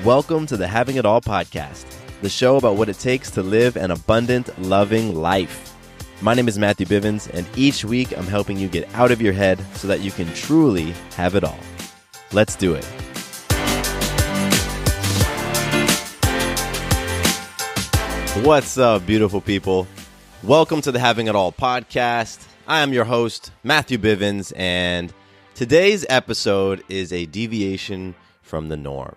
Welcome to the Having It All podcast, the show about what it takes to live an abundant, loving life. My name is Matthew Bivens, and each week I'm helping you get out of your head so that you can truly have it all. Let's do it. What's up, beautiful people? Welcome to the Having It All podcast. I am your host, Matthew Bivens, and today's episode is a deviation from the norm.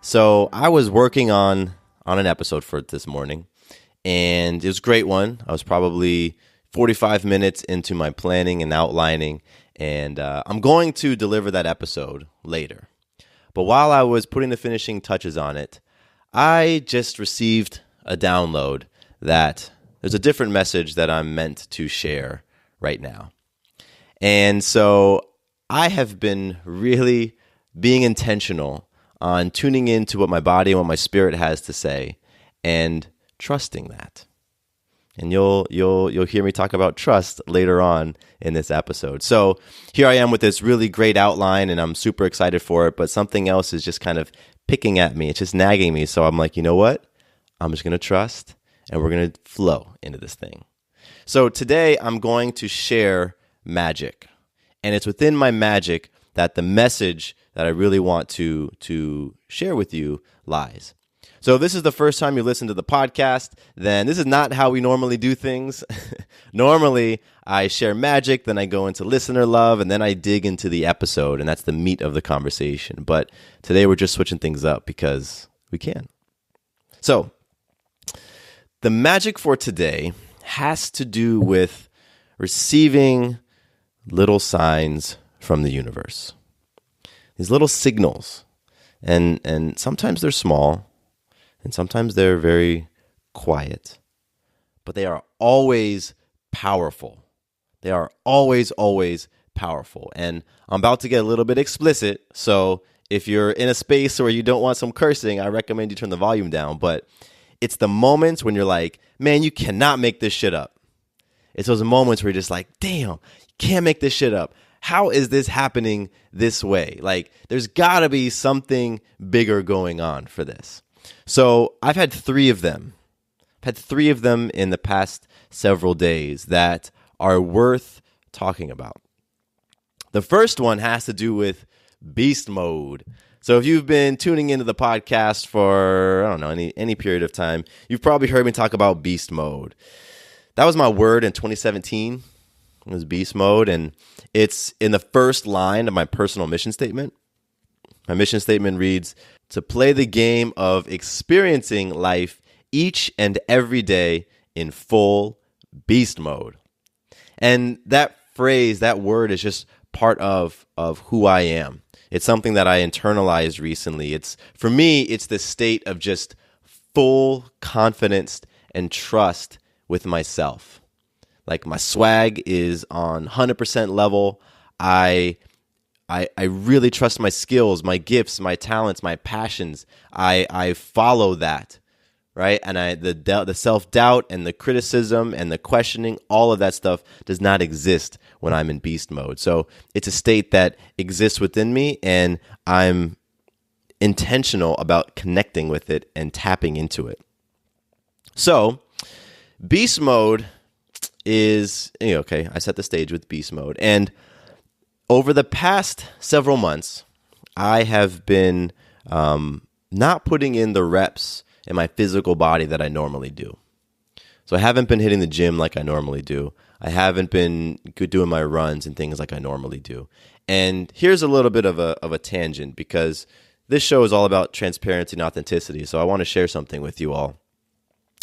So I was working on an episode for it this morning, and it was a great one. I was probably 45 minutes into my planning and outlining, and I'm going to deliver that episode later. But while I was putting the finishing touches on it, I just received a download that there's a different message that I'm meant to share right now. And so I have been really being intentional on tuning into what my body and what my spirit has to say and trusting that. And you'll hear me talk about trust later on in this episode. So here I am with this really great outline, and I'm super excited for it, but something else is just kind of picking at me. It's just nagging me. So I'm like, you know what? I'm just going to trust, and we're going to flow into this thing. So today I'm going to share magic, and it's within my magic that the message that I really want to share with you lies. So if this is the first time you listen to the podcast, then this is not how we normally do things. Normally, I share magic, then I go into listener love, and then I dig into the episode, and that's the meat of the conversation. But today we're just switching things up because we can. So the magic for today has to do with receiving little signs from the universe. These little signals, and sometimes they're small, and sometimes they're very quiet, but they are always powerful. They are always powerful. And I'm about to get a little bit explicit, so if you're in a space where you don't want some cursing, I recommend you turn the volume down. But it's the moments when you're like, man, you cannot make this shit up. It's those moments where you're just like, damn, you can't make this shit up. How is this happening this way? Like, there's got to be something bigger going on for this. So I've had three of them. I've had three of them in the past several days that are worth talking about. The first one has to do with beast mode. So if you've been tuning into the podcast for, I don't know, any period of time, you've probably heard me talk about beast mode. That was my word in 2017. It was beast mode, and it's in the first line of my personal mission statement. My mission statement reads, to play the game of experiencing life each and every day in full beast mode. And that phrase, that word is just part of who I am. It's something that I internalized recently. For me, it's the state of just full confidence and trust with myself. Like, my swag is on 100% level. I really trust my skills, my gifts, my talents, my passions. I follow that, right? And the self-doubt and the criticism and the questioning, all of that stuff does not exist when I'm in beast mode. So it's a state that exists within me, and I'm intentional about connecting with it and tapping into it. So beast mode is, okay, I set the stage with beast mode. And over the past several months, I have been not putting in the reps in my physical body that I normally do. So I haven't been hitting the gym like I normally do. I haven't been doing my runs and things like I normally do. And here's a little bit of a tangent, because this show is all about transparency and authenticity. So I want to share something with you all.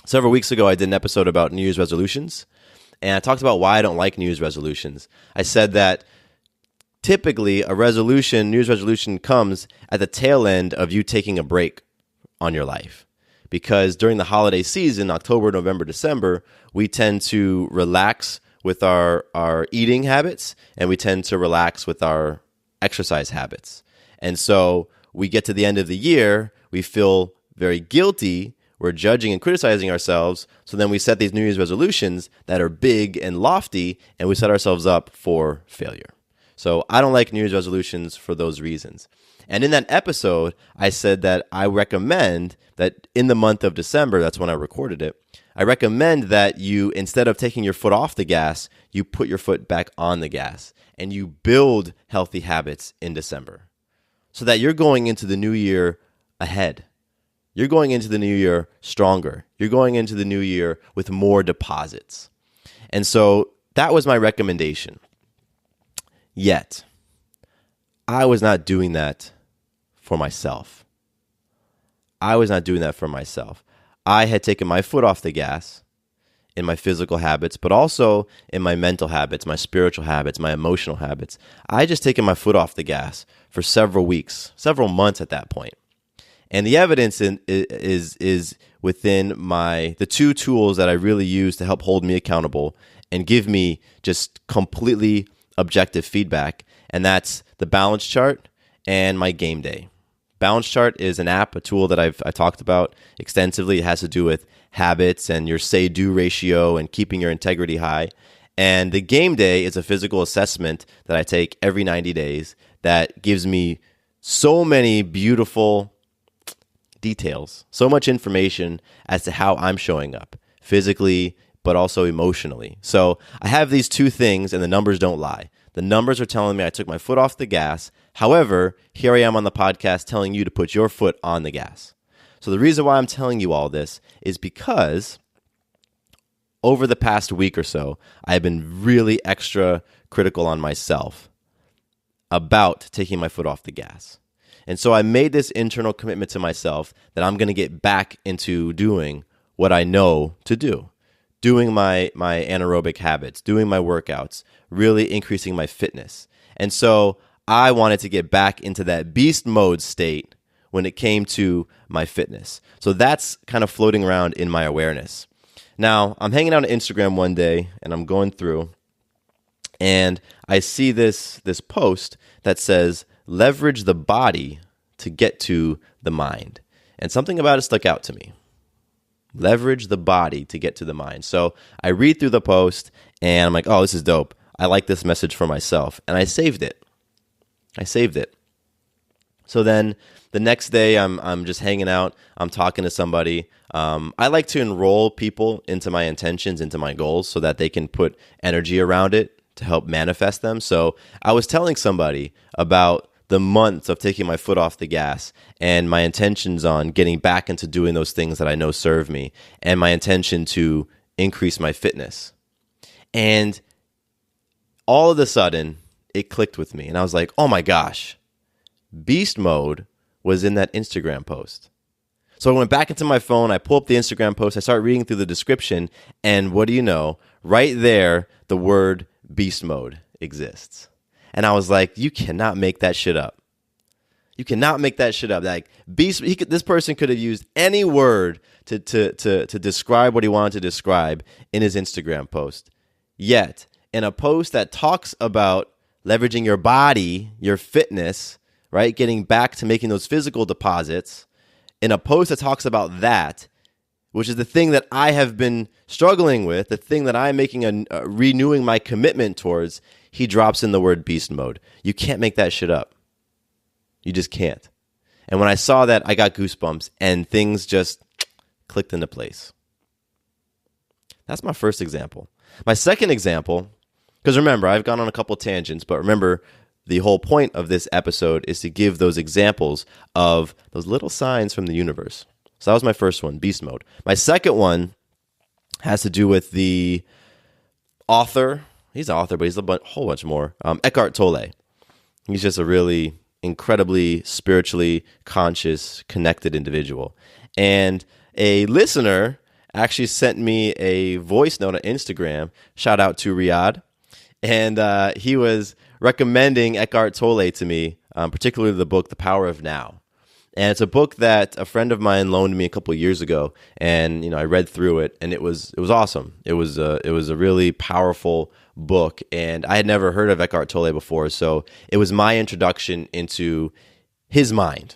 Several weeks ago, I did an episode about New Year's resolutions. And I talked about why I don't like New Year's resolutions. I said that typically New Year's resolution comes at the tail end of you taking a break on your life. Because during the holiday season, October, November, December, we tend to relax with our eating habits, and we tend to relax with our exercise habits. And so we get to the end of the year, we feel very guilty. We're judging and criticizing ourselves. So then we set these New Year's resolutions that are big and lofty, and we set ourselves up for failure. So I don't like New Year's resolutions for those reasons. And in that episode, I said that I recommend that in the month of December, that's when I recorded it, I recommend that you, instead of taking your foot off the gas, you put your foot back on the gas and you build healthy habits in December so that you're going into the new year ahead. You're going into the new year stronger. You're going into the new year with more deposits. And so that was my recommendation. Yet, I was not doing that for myself. I had taken my foot off the gas in my physical habits, but also in my mental habits, my spiritual habits, my emotional habits. I had just taken my foot off the gas for several weeks, several months at that point. And the evidence is within the two tools that I really use to help hold me accountable and give me just completely objective feedback. And that's the balance chart and my game day. Balance chart is an app, a tool that I talked about extensively. It has to do with habits and your say-do ratio and keeping your integrity high. And the game day is a physical assessment that I take every 90 days that gives me so many beautiful details, so much information as to how I'm showing up physically, but also emotionally. So I have these two things and the numbers don't lie. The numbers are telling me I took my foot off the gas. However, here I am on the podcast telling you to put your foot on the gas. So the reason why I'm telling you all this is because over the past week or so, I have been really extra critical on myself about taking my foot off the gas. And so I made this internal commitment to myself that I'm going to get back into doing what I know to do. Doing my anaerobic habits, doing my workouts, really increasing my fitness. And so I wanted to get back into that beast mode state when it came to my fitness. So that's kind of floating around in my awareness. Now, I'm hanging out on Instagram one day and I'm going through and I see this post that says, leverage the body to get to the mind. And something about it stuck out to me. Leverage the body to get to the mind. So I read through the post and I'm like, oh, this is dope. I like this message for myself. And I saved it. So then the next day I'm just hanging out. I'm talking to somebody. I like to enroll people into my intentions, into my goals so that they can put energy around it to help manifest them. So I was telling somebody about the months of taking my foot off the gas and my intentions on getting back into doing those things that I know serve me and my intention to increase my fitness. And all of a sudden, it clicked with me. And I was like, oh my gosh, beast mode was in that Instagram post. So I went back into my phone. I pull up the Instagram post. I start reading through the description. And what do you know? Right there, the word beast mode exists. And I was like, you cannot make that shit up. You cannot make that shit up. Like beast, this person could have used any word to describe what he wanted to describe in his Instagram post. Yet, in a post that talks about leveraging your body, your fitness, right, getting back to making those physical deposits, in a post that talks about that, which is the thing that I have been struggling with, the thing that I'm making renewing my commitment towards, he drops in the word beast mode. You can't make that shit up. You just can't. And when I saw that, I got goosebumps and things just clicked into place. That's my first example. My second example, because remember, I've gone on a couple tangents, but remember, the whole point of this episode is to give those examples of those little signs from the universe. So that was my first one, beast mode. My second one has to do with the author. He's an author, but he's a whole bunch more. Eckhart Tolle. He's just a really incredibly spiritually conscious, connected individual. And a listener actually sent me a voice note on Instagram. Shout out to Riyadh. And he was recommending Eckhart Tolle to me, particularly the book, The Power of Now. And it's a book that a friend of mine loaned me a couple of years ago, and I read through it, and it was awesome. It was a really powerful book, and I had never heard of Eckhart Tolle before, so it was my introduction into his mind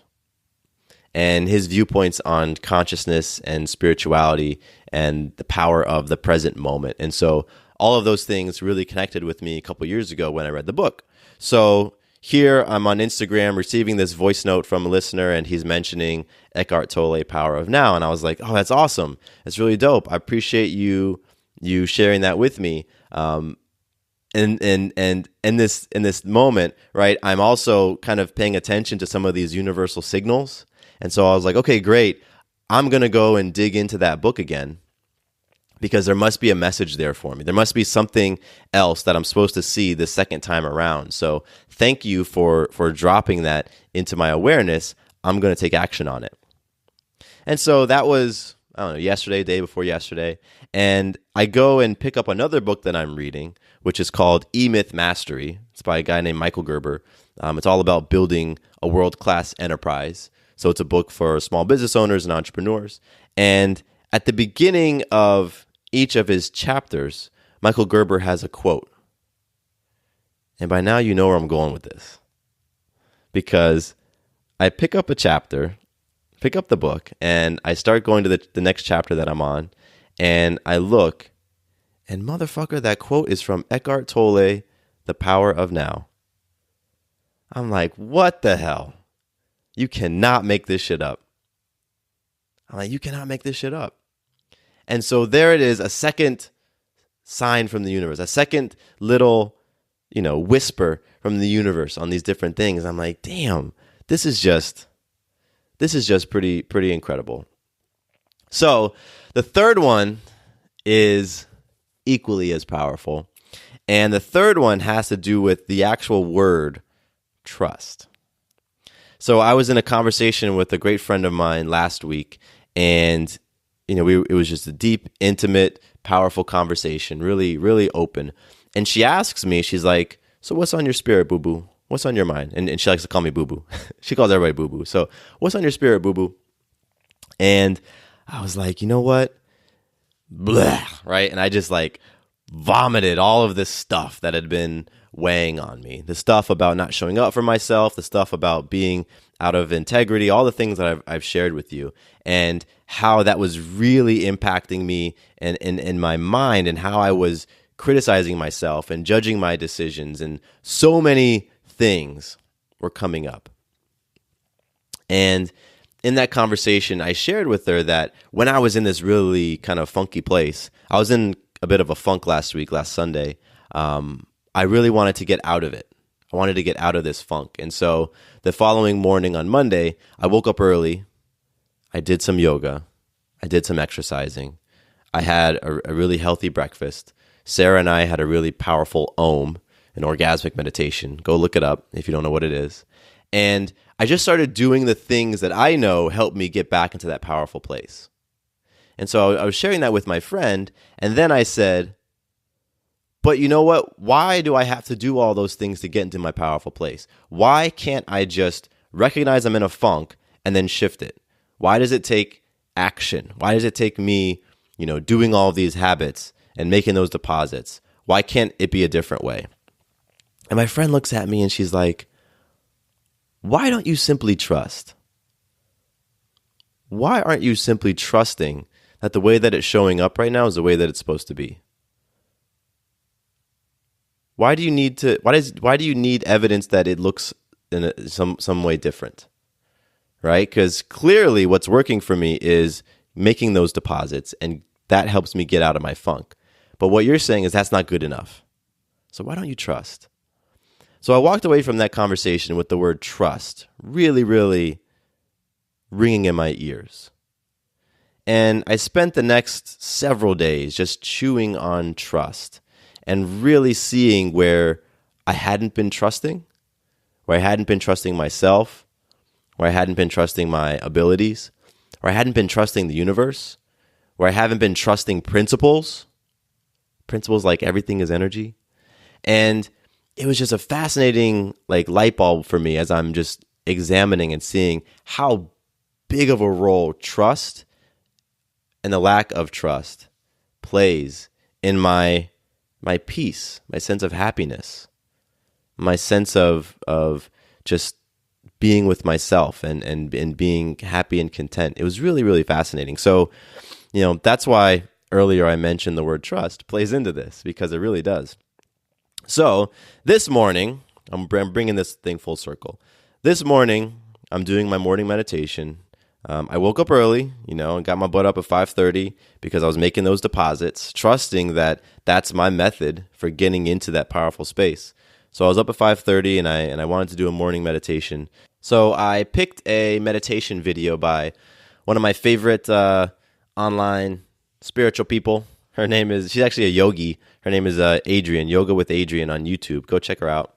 and his viewpoints on consciousness and spirituality and the power of the present moment. And so all of those things really connected with me a couple of years ago when I read the book. So here I'm on Instagram receiving this voice note from a listener, and he's mentioning Eckhart Tolle, Power of Now. And I was like, oh, that's awesome. That's really dope. I appreciate you sharing that with me. And in this moment, right, I'm also kind of paying attention to some of these universal signals. And so I was like, okay, great. I'm going to go and dig into that book again, because there must be a message there for me. There must be something else that I'm supposed to see the second time around. So thank you for dropping that into my awareness. I'm going to take action on it. And so that was, I don't know, yesterday, day before yesterday. And I go and pick up another book that I'm reading, which is called E-Myth Mastery. It's by a guy named Michael Gerber. It's all about building a world-class enterprise. So it's a book for small business owners and entrepreneurs. And at the beginning of each of his chapters, Michael Gerber has a quote. And by now you know where I'm going with this. Because I pick up the book, and I start going to the next chapter that I'm on, and I look, and motherfucker, that quote is from Eckhart Tolle, The Power of Now. I'm like, what the hell? You cannot make this shit up. I'm like, you cannot make this shit up. And so there it is, a second sign from the universe, a second little, whisper from the universe on these different things. I'm like, damn, this is just pretty incredible. So the third one is equally as powerful. And the third one has to do with the actual word trust. So I was in a conversation with a great friend of mine last week, and it was just a deep, intimate, powerful conversation, really, really open. And she asks me, she's like, so what's on your spirit, boo-boo? What's on your mind? And she likes to call me boo-boo. She calls everybody boo-boo. So what's on your spirit, boo-boo? And I was like, you know what? Blah, right? And I just vomited all of this stuff that had been weighing on me. The stuff about not showing up for myself, the stuff about being out of integrity, all the things that I've shared with you, and how that was really impacting me and in my mind, and how I was criticizing myself and judging my decisions, and so many things were coming up. And in that conversation, I shared with her that when I was in this really kind of funky place, I was in a bit of a funk last Sunday. I really wanted to get out of it. I wanted to get out of this funk. And so the following morning on Monday, I woke up early. I did some yoga. I did some exercising. I had a really healthy breakfast. Sarah and I had a really powerful Om, an orgasmic meditation. Go look it up if you don't know what it is. And I just started doing the things that I know helped me get back into that powerful place. And so I was sharing that with my friend, and then I said, but you know what? Why do I have to do all those things to get into my powerful place? Why can't I just recognize I'm in a funk and then shift it? Why does it take action? Why does it take me, doing all of these habits and making those deposits? Why can't it be a different way? And my friend looks at me and she's like, why don't you simply trust? Why aren't you simply trusting that the way that it's showing up right now is the way that it's supposed to be? Why do you need evidence that it looks in some way different? Right? Because clearly what's working for me is making those deposits, and that helps me get out of my funk. But what you're saying is that's not good enough. So why don't you trust? So I walked away from that conversation with the word trust really, really ringing in my ears. And I spent the next several days just chewing on trust and really seeing where I hadn't been trusting, where I hadn't been trusting myself, where I hadn't been trusting my abilities, where I hadn't been trusting the universe, where I haven't been trusting principles like everything is energy. And it was just a fascinating light bulb for me as I'm just examining and seeing how big of a role trust and the lack of trust plays in my peace, my sense of happiness, my sense of just being with myself and being happy and content. It was really, really fascinating. So, that's why earlier I mentioned the word trust plays into this, because it really does. So this morning, I'm bringing this thing full circle. This morning, I'm doing my morning meditation. I woke up early, and got my butt up at 5:30 because I was making those deposits, trusting that that's my method for getting into that powerful space. So I was up at 5:30 and I wanted to do a morning meditation. So I picked a meditation video by one of my favorite online spiritual people. She's actually a yogi. Her name is Adrienne, Yoga with Adrienne on YouTube. Go check her out.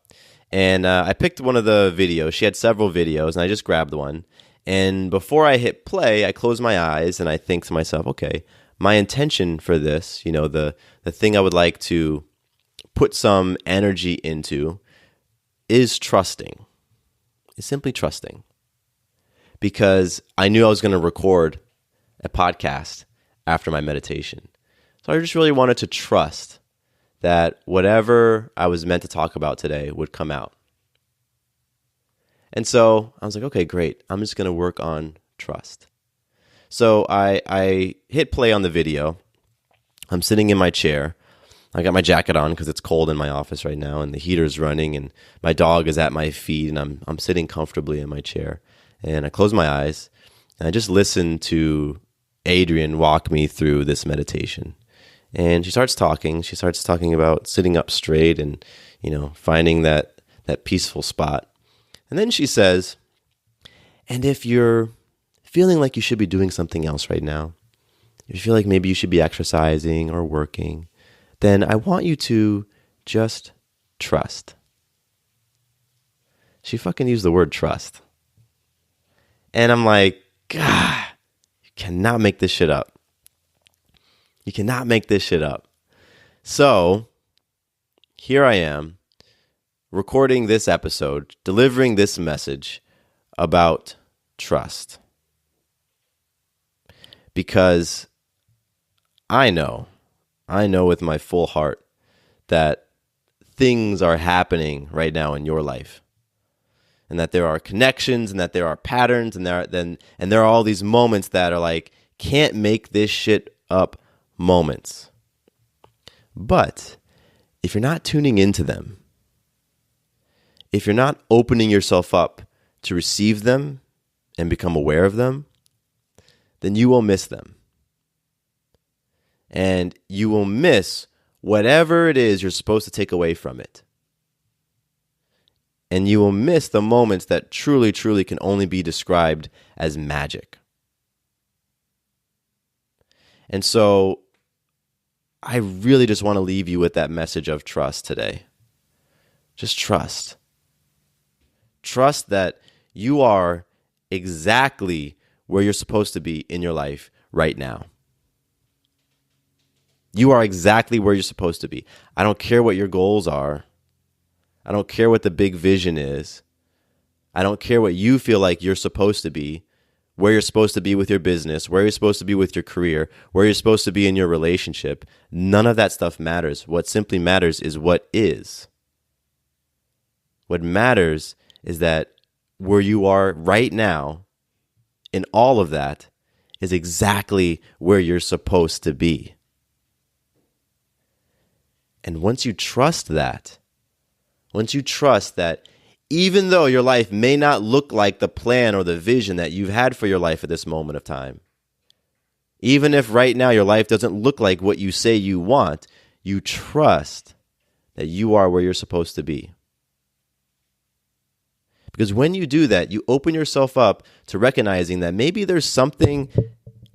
And I picked one of the videos. She had several videos, and I just grabbed one. And before I hit play, I close my eyes, and I think to myself, okay, my intention for this, the thing I would like to put some energy into is trusting. Is simply trusting. Because I knew I was going to record a podcast after my meditation. So I just really wanted to trust that whatever I was meant to talk about today would come out. And so I was like, okay, great. I'm just going to work on trust. So I hit play on the video. I'm sitting in my chair. I got my jacket on because it's cold in my office right now, and the heater's running, and my dog is at my feet, and I'm sitting comfortably in my chair. And I close my eyes, and I just listen to Adrienne walk me through this meditation. And she starts talking. She starts talking about sitting up straight and, finding that peaceful spot. And then she says, and if you're feeling like you should be doing something else right now, if you feel like maybe you should be exercising or working, then I want you to just trust. She fucking used the word trust. And I'm like, God, you cannot make this shit up. You cannot make this shit up. So here I am recording this episode, delivering this message about trust. Because I know with my full heart that things are happening right now in your life. And that there are connections and that there are patterns and there are all these moments that are like, can't make this shit up moments. But if you're not tuning into them, if you're not opening yourself up to receive them and become aware of them, then you will miss them. And you will miss whatever it is you're supposed to take away from it. And you will miss the moments that truly, truly can only be described as magic. And so I really just want to leave you with that message of trust today. Just trust. Trust that you are exactly where you're supposed to be in your life right now. You are exactly where you're supposed to be. I don't care what your goals are. I don't care what the big vision is. I don't care what you feel like you're supposed to be, where you're supposed to be with your business, where you're supposed to be with your career, where you're supposed to be in your relationship. None of that stuff matters. What simply matters is what is. What matters is that where you are right now in all of that is exactly where you're supposed to be. And once you trust that even though your life may not look like the plan or the vision that you've had for your life at this moment of time, even if right now your life doesn't look like what you say you want, you trust that you are where you're supposed to be. Because when you do that, you open yourself up to recognizing that maybe there's something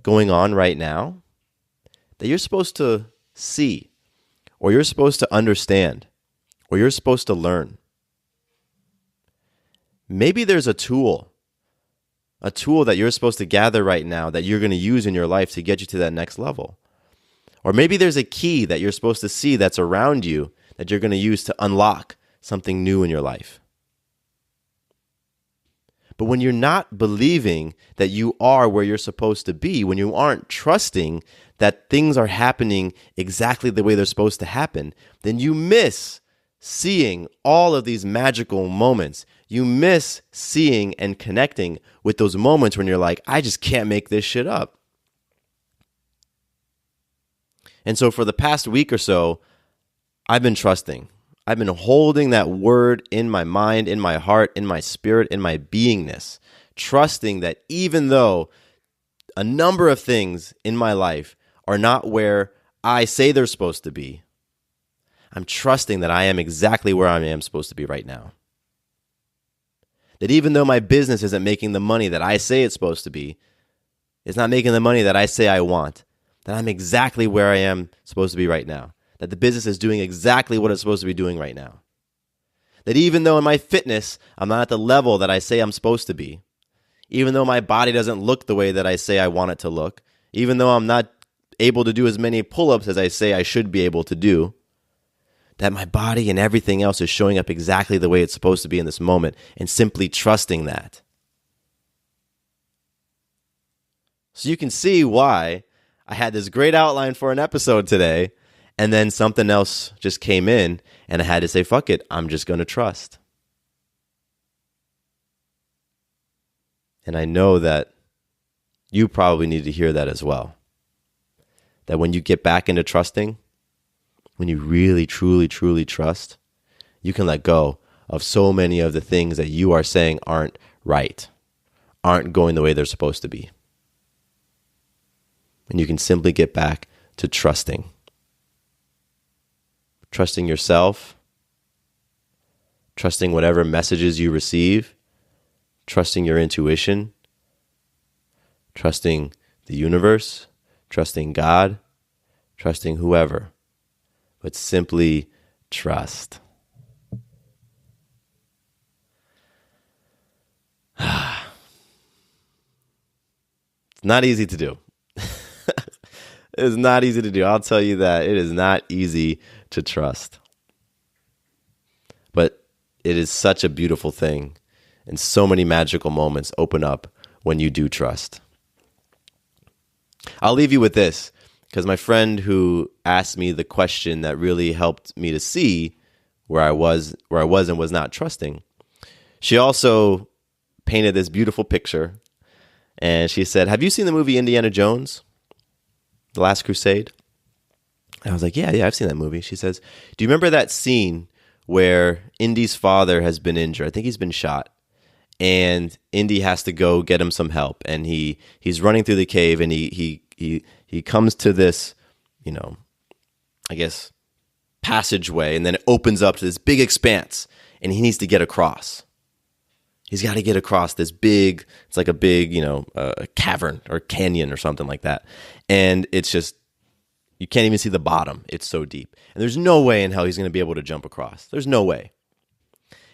going on right now that you're supposed to see, or you're supposed to understand, or you're supposed to learn. Maybe there's a tool that you're supposed to gather right now that you're going to use in your life to get you to that next level. Or maybe there's a key that you're supposed to see that's around you that you're going to use to unlock something new in your life. But when you're not believing that you are where you're supposed to be, when you aren't trusting that things are happening exactly the way they're supposed to happen, then you miss seeing all of these magical moments. You miss seeing and connecting with those moments when you're like, I just can't make this shit up. And so for the past week or so, I've been trusting. I've been holding that word in my mind, in my heart, in my spirit, in my beingness, trusting that even though a number of things in my life are not where I say they're supposed to be, I'm trusting that I am exactly where I am supposed to be right now. That even though my business isn't making the money that I say it's supposed to be, it's not making the money that I say I want, that I'm exactly where I am supposed to be right now. That the business is doing exactly what it's supposed to be doing right now. That even though in my fitness, I'm not at the level that I say I'm supposed to be, even though my body doesn't look the way that I say I want it to look, even though I'm not able to do as many pull-ups as I say I should be able to do, that my body and everything else is showing up exactly the way it's supposed to be in this moment, and simply trusting that. So you can see why I had this great outline for an episode today, and then something else just came in, and I had to say, fuck it, I'm just going to trust. And I know that you probably need to hear that as well. That when you get back into trusting, when you really, truly, truly trust, you can let go of so many of the things that you are saying aren't right, aren't going the way they're supposed to be. And you can simply get back to trusting. Trusting yourself, trusting whatever messages you receive, trusting your intuition, trusting the universe, trusting God, trusting whoever, but simply trust. It's not easy to do. It's not easy to do. I'll tell you that. It is not easy to trust. But it is such a beautiful thing. And so many magical moments open up when you do trust. I'll leave you with this, because my friend who asked me the question that really helped me to see where I was and was not trusting, she also painted this beautiful picture. And she said, have you seen the movie Indiana Jones? The Last Crusade? And I was like, yeah, I've seen that movie. She says, do you remember that scene where Indy's father has been injured? I think he's been shot. And Indy has to go get him some help. And he's running through the cave, and he comes to this, I guess, passageway, and then it opens up to this big expanse, and he needs to get across. He's got to get across this big, it's like a big, a cavern or canyon or something like that. And it's just, you can't even see the bottom. It's so deep. And there's no way in hell he's going to be able to jump across. There's no way.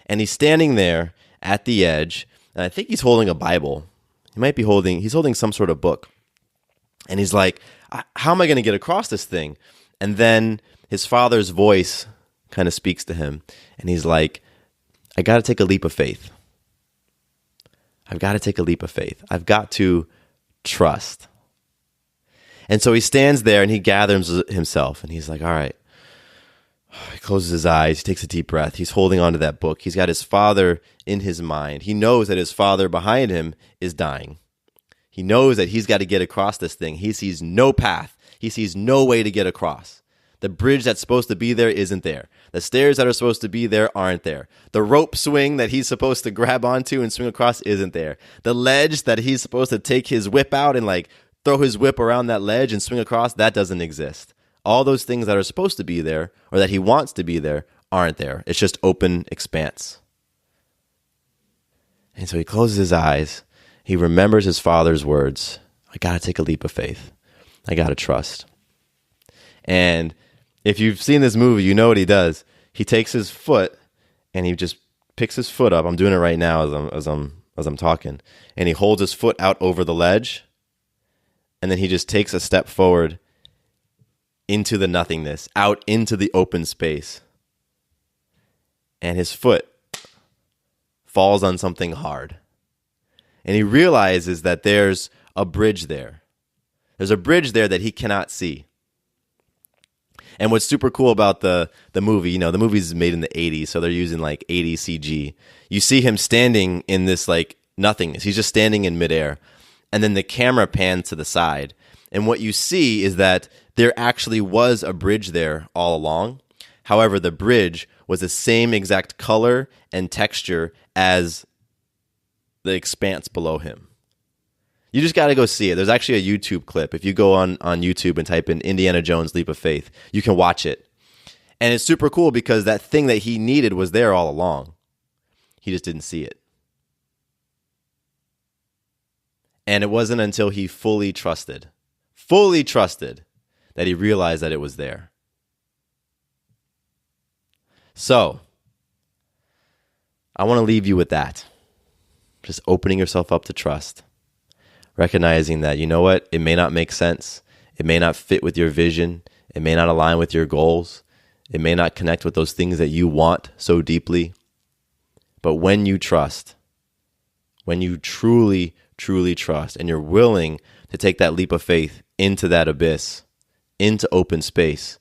And he's standing there at the edge, and I think he's holding a Bible. He's holding some sort of book. And he's like, how am I going to get across this thing? And then his father's voice kind of speaks to him. And he's like, I got to take a leap of faith. I've got to take a leap of faith. I've got to trust. And so he stands there and he gathers himself, and he's like, all right. He closes his eyes. He takes a deep breath. He's holding on to that book. He's got his father in his mind. He knows that his father behind him is dying. He knows that he's got to get across this thing. He sees no path. He sees no way to get across. The bridge that's supposed to be there isn't there. The stairs that are supposed to be there aren't there. The rope swing that he's supposed to grab onto and swing across isn't there. The ledge that he's supposed to take his whip out and throw his whip around that ledge and swing across, that doesn't exist. All those things that are supposed to be there, or that he wants to be there, aren't there. It's just open expanse. And so he closes his eyes. He remembers his father's words. I got to take a leap of faith. I got to trust. And if you've seen this movie, you know what he does. He takes his foot and he just picks his foot up. I'm doing it right now as I'm talking. And he holds his foot out over the ledge. And then he just takes a step forward into the nothingness, out into the open space. And his foot falls on something hard. And he realizes that there's a bridge there. There's a bridge there that he cannot see. And what's super cool about the movie, the movie's made in the 80s, so they're using 80 CG. You see him standing in this nothingness. He's just standing in midair. And then the camera pans to the side. And what you see is that there actually was a bridge there all along. However, the bridge was the same exact color and texture as the expanse below him. You just got to go see it. There's actually a YouTube clip. If you go on YouTube and type in Indiana Jones Leap of Faith, you can watch it. And it's super cool because that thing that he needed was there all along. He just didn't see it. And it wasn't until he fully trusted, that he realized that it was there. So, I want to leave you with that. Just opening yourself up to trust. Recognizing that, you know what, it may not make sense. It may not fit with your vision. It may not align with your goals. It may not connect with those things that you want so deeply. But when you trust, when you truly, truly trust, and you're willing to take that leap of faith into that abyss, into open space,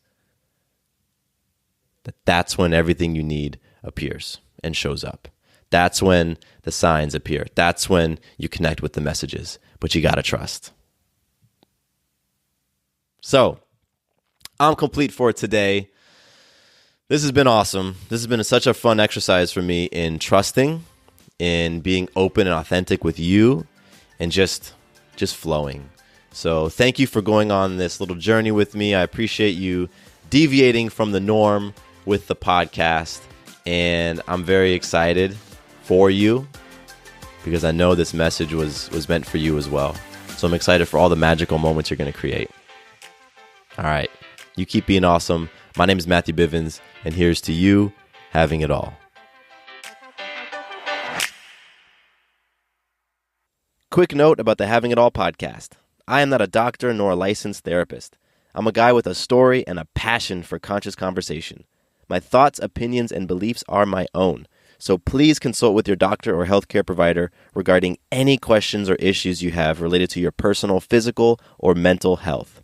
that's when everything you need appears and shows up. That's when the signs appear. That's when you connect with the messages. But you got to trust. So, I'm complete for today. This has been awesome. This has been such a fun exercise for me in trusting, in being open and authentic with you, and just flowing. So thank you for going on this little journey with me. I appreciate you deviating from the norm with the podcast, and I'm very excited for you because I know this message was meant for you as well. So I'm excited for all the magical moments you're going to create. All right. You keep being awesome. My name is Matthew Bivens, and here's to you having it all. Quick note about the Having It All podcast. I am not a doctor nor a licensed therapist. I'm a guy with a story and a passion for conscious conversation. My thoughts, opinions, and beliefs are my own. So please consult with your doctor or healthcare provider regarding any questions or issues you have related to your personal, physical, or mental health.